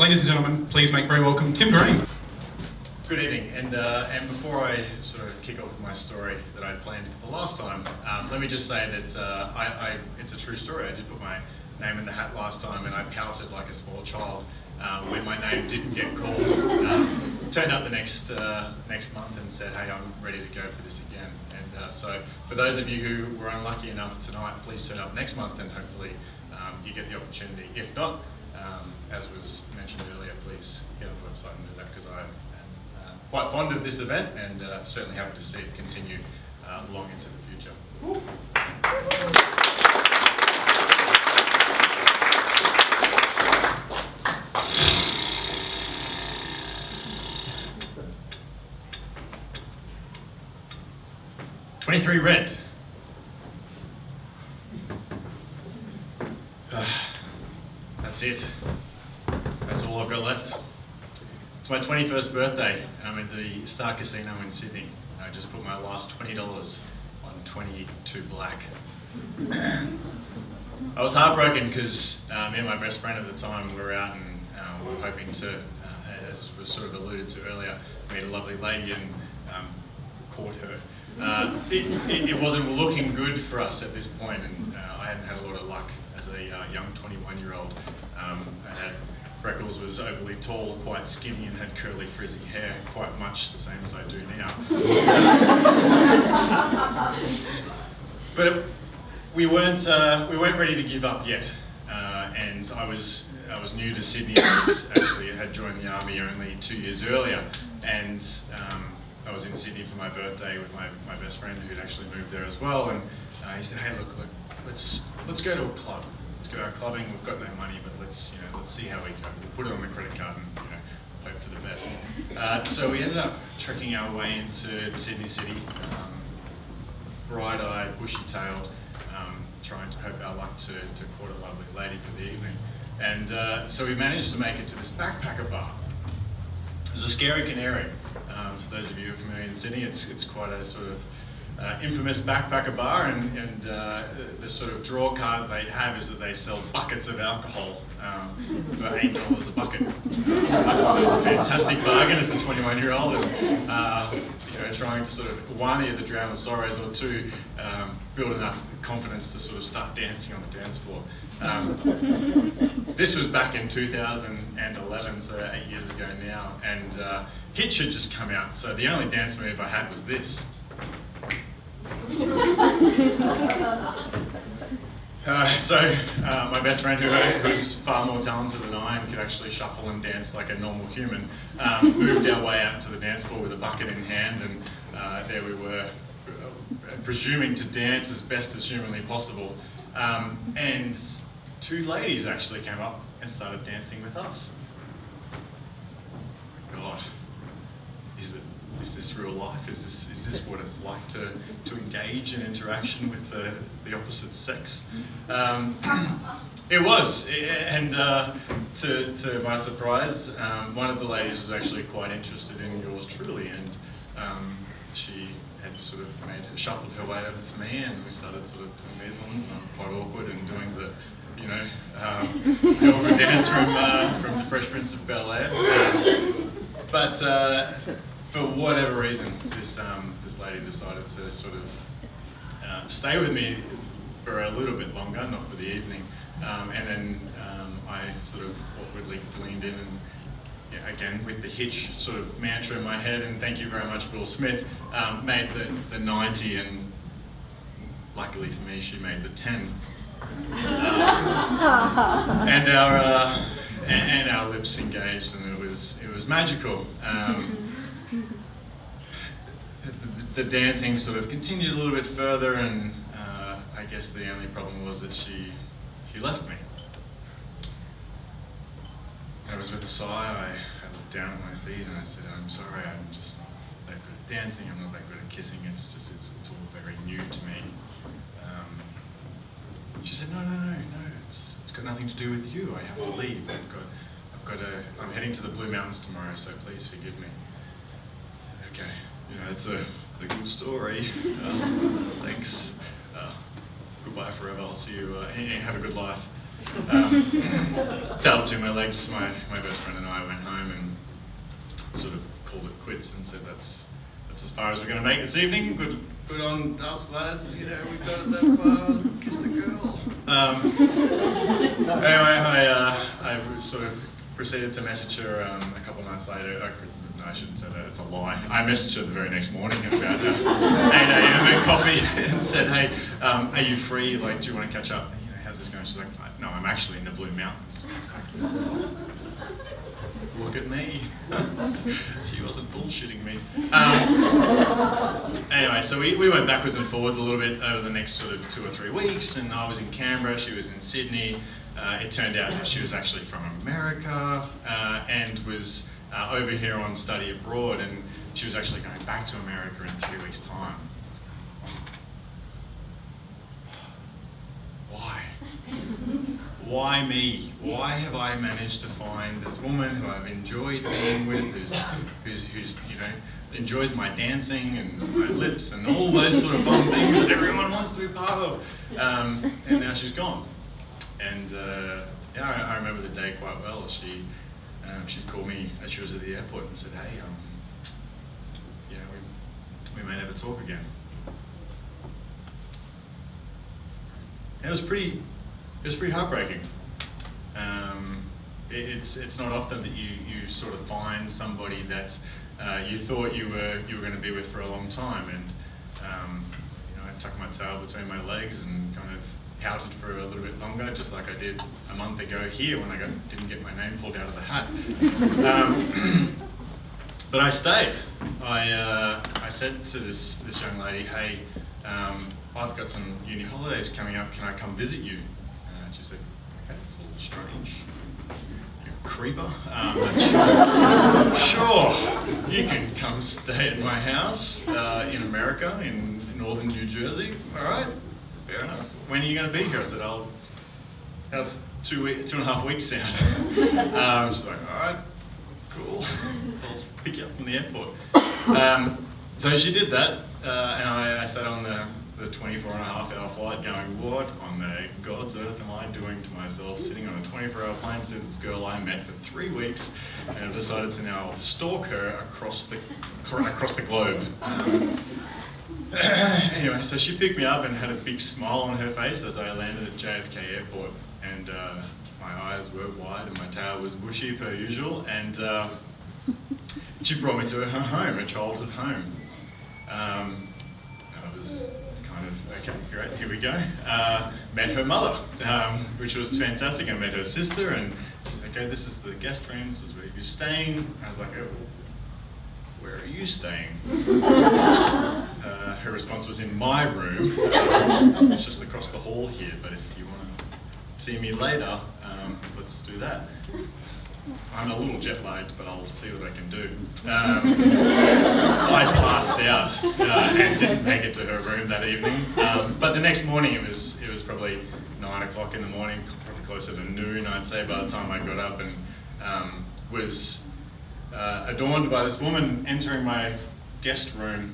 Ladies and gentlemen, please make very welcome Tim Green. Good evening, and before I sort of kick off with my story that I planned for the last time, let me just say that it's a true story. I did put my name in the hat last time, and I pouted like a small child when my name didn't get called. Turned up the next month and said, "Hey, I'm ready to go for this again." And so, for those of you who were unlucky enough tonight, please turn up next month, and hopefully you get the opportunity. If not, as was mentioned earlier, please get on the website and do that, because I am quite fond of this event, and certainly happy to see it continue long into the future. 23 red. That's it. That's all I've got left. It's my 21st birthday, and I'm at the Star Casino in Sydney. I just put my last $20 on 22 black. I was heartbroken because me and my best friend at the time were out and we were hoping to, as was sort of alluded to earlier, meet a lovely lady and court her. It wasn't looking good for us at this point, and I hadn't had a lot of luck as a young 21-year-old. I had freckles, was overly tall, quite skinny, and had curly frizzy hair, quite much the same as I do now. But we weren't ready to give up yet, and I was new to Sydney. I had joined the army only 2 years earlier, and I was in Sydney for my birthday with my best friend who'd actually moved there as well, and he said, "Hey, look, let's go to a club. Let's go out clubbing. We've got no money, but let's see how we go. We'll put it on the credit card and hope for the best." So we ended up trekking our way into Sydney City, bright-eyed, bushy-tailed, trying to hope our luck to court a lovely lady for the evening. And so we managed to make it to this backpacker bar. It was a scary canary. For those of you who are familiar in Sydney, it's quite a sort of infamous backpacker bar, and the sort of draw card they have is that they sell buckets of alcohol for $8 a bucket. It was a fantastic bargain as a 21-year-old, and trying to sort of, one, either drown the sorrows, or two, build enough confidence to sort of start dancing on the dance floor. This was back in 2011, so 8 years ago now, and Hitch had just come out, so the only dance move I had was this. My best friend, who's far more talented than I am, could actually shuffle and dance like a normal human, moved our way out to the dance floor with a bucket in hand, and there we were, presuming to dance as best as humanly possible. And two ladies actually came up and started dancing with us. God, is this real life? Is this what it's like to engage in interaction with the opposite sex? It was, and to my surprise, one of the ladies was actually quite interested in yours truly, and she had sort of shuffled her way over to me, and we started sort of doing these ones, and I'm quite awkward and doing the the awkward dance from the Fresh Prince of Bel-Air. But for whatever reason, this lady decided to sort of stay with me for a little bit longer, not for the evening, and then I sort of awkwardly leaned in and, again with the Hitch sort of mantra in my head, and thank you very much, Will Smith, made the 90, and luckily for me, she made the 10. And our lips engaged, and it was magical. The dancing sort of continued a little bit further, and I guess the only problem was that she left me. I was with a sigh. I looked down at my feet and I said, "I'm sorry, I'm just not that good at dancing. I'm not that good at kissing. It's all very new to me." She said, "No. It's got nothing to do with you. I have to leave. I'm heading to the Blue Mountains tomorrow, so please forgive me." I said, "Okay, it's a good story. Thanks. Goodbye forever. I'll see you. Have a good life." Tailed between my legs, my best friend and I went home and sort of called it quits and said that's as far as we're going to make this evening. Good on us lads, you know, we got it that far, kissed a girl. Anyway, I sort of proceeded to message her a couple of nights later. No, I shouldn't say that, it's a lie. I messaged her the very next morning at about 8 a.m. at coffee and said, hey, are you free? Like, do you want to catch up? You know, how's this going? She's like, no, I'm actually in the Blue Mountains. I was like, look at me. She wasn't bullshitting me. Anyway, so we went backwards and forwards a little bit over the next sort of 2 or 3 weeks, and I was in Canberra, she was in Sydney. It turned out that she was actually from America and was over here on study abroad, and she was actually going back to America in 3 weeks' time. Why? Why me? Why have I managed to find this woman who I've enjoyed being with, who's you know, enjoys my dancing and my lips and all those sort of fun things that everyone wants to be part of, and now she's gone. And yeah, I remember the day quite well. She called me as she was at the airport and said, hey, you know, we may never talk again. And it was pretty heartbreaking. It's not often that you sort of find somebody that you thought you were going to be with for a long time, and you know, I tucked my tail between my legs and kind of pouted for a little bit longer, just like I did a month ago here when I didn't get my name pulled out of the hat. But I stayed. I said to this young lady, hey, I've got some uni holidays coming up, can I come visit you? She said, okay, it's a little strange. You creeper. Sure, you can come stay at my house in America, in northern New Jersey. All right, fair enough. When are you going to be here? I said, how's 2.5 weeks sound? She's like, all right, cool. I'll pick you up from the airport. So she did that, and I sat on the 24.5-hour flight going, what on the God's earth am I doing to myself, sitting on a 24-hour plane to this girl I met for 3 weeks, and I've decided to now stalk her across the globe. Anyway, so she picked me up and had a big smile on her face as I landed at JFK Airport, and my eyes were wide and my tail was bushy per usual, and she brought me to her home, her childhood home. I was kind of, okay, great, here we go. Met her mother, which was fantastic. I met her sister, and she's like, okay, this is the guest room, this is where you're staying. I was like, oh, where are you staying? Her response was, in my room. It's just across the hall here, but if you want to see me later, let's do that. I'm a little jet lagged, but I'll see what I can do. I passed out and didn't make it to her room that evening. But the next morning, it was probably 9 o'clock in the morning, probably closer to noon, I'd say, by the time I got up, and was adorned by this woman entering my guest room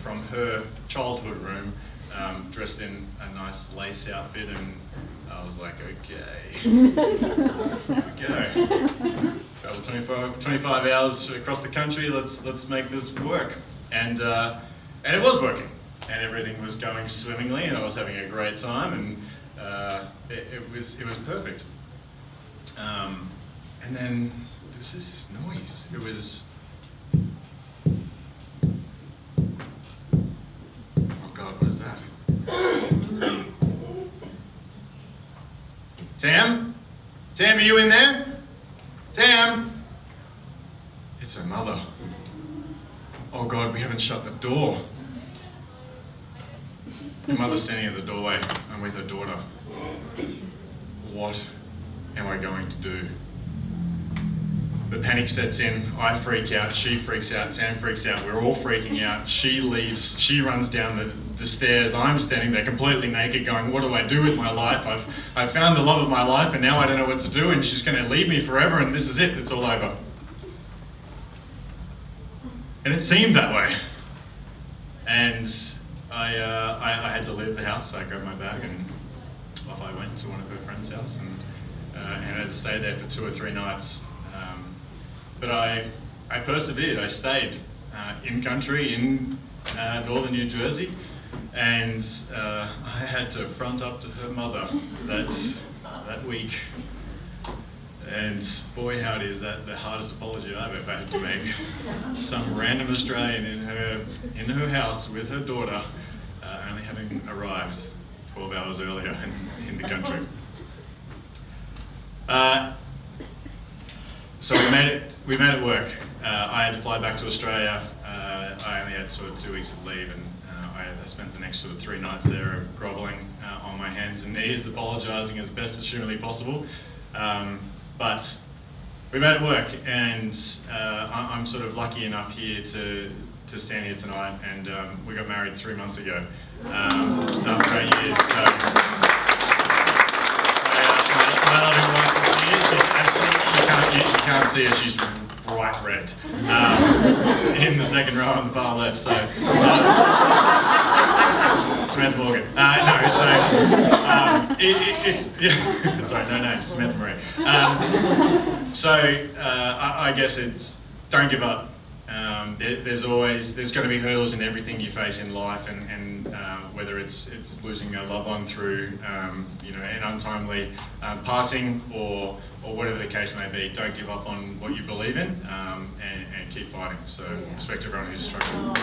from her childhood room, dressed in a nice lace outfit, and I was like, okay, here we go. Travel 25 hours across the country, let's make this work. And it was working, and everything was going swimmingly, and I was having a great time, and it was perfect. And then there was this noise. It was, oh God, what is that? Sam? Sam, are you in there? Sam? It's her mother. Oh God, we haven't shut the door. Her mother's standing at the doorway. I'm with her daughter. What am I going to do? The panic sets in, I freak out, she freaks out, Sam freaks out, we're all freaking out. She leaves, she runs down the stairs, I'm standing there completely naked going, what do I do with my life? I've found the love of my life and now I don't know what to do, and she's going to leave me forever and this is it, it's all over. And it seemed that way. And I had to leave the house, so I grabbed my bag and off I went to one of her friend's house, and and I had to stay there for 2 or 3 nights. But I persevered. I stayed in country in northern New Jersey, and I had to front up to her mother that week. And boy, howdy, is that the hardest apology I've ever had to make. Some random Australian in her house with her daughter, only having arrived 12 hours earlier in the country. So we made it work. I had to fly back to Australia. I only had sort of 2 weeks of leave, and I spent the next sort of 3 nights there grovelling on my hands and knees, apologising as best as humanly possible. But we made it work, and I'm sort of lucky enough here to stand here tonight, and we got married 3 months ago, after 8 years. So my loving wife is here. You can't see her, she's bright red in the second row on the far left. So Samantha Morgan. Sorry, no name, Samantha Marie. I guess it's don't give up. There's going to be hurdles in everything you face in life, and whether it's losing a loved one through an untimely passing or whatever the case may be. Don't give up on what you believe in, and keep fighting. So respect everyone who's struggling.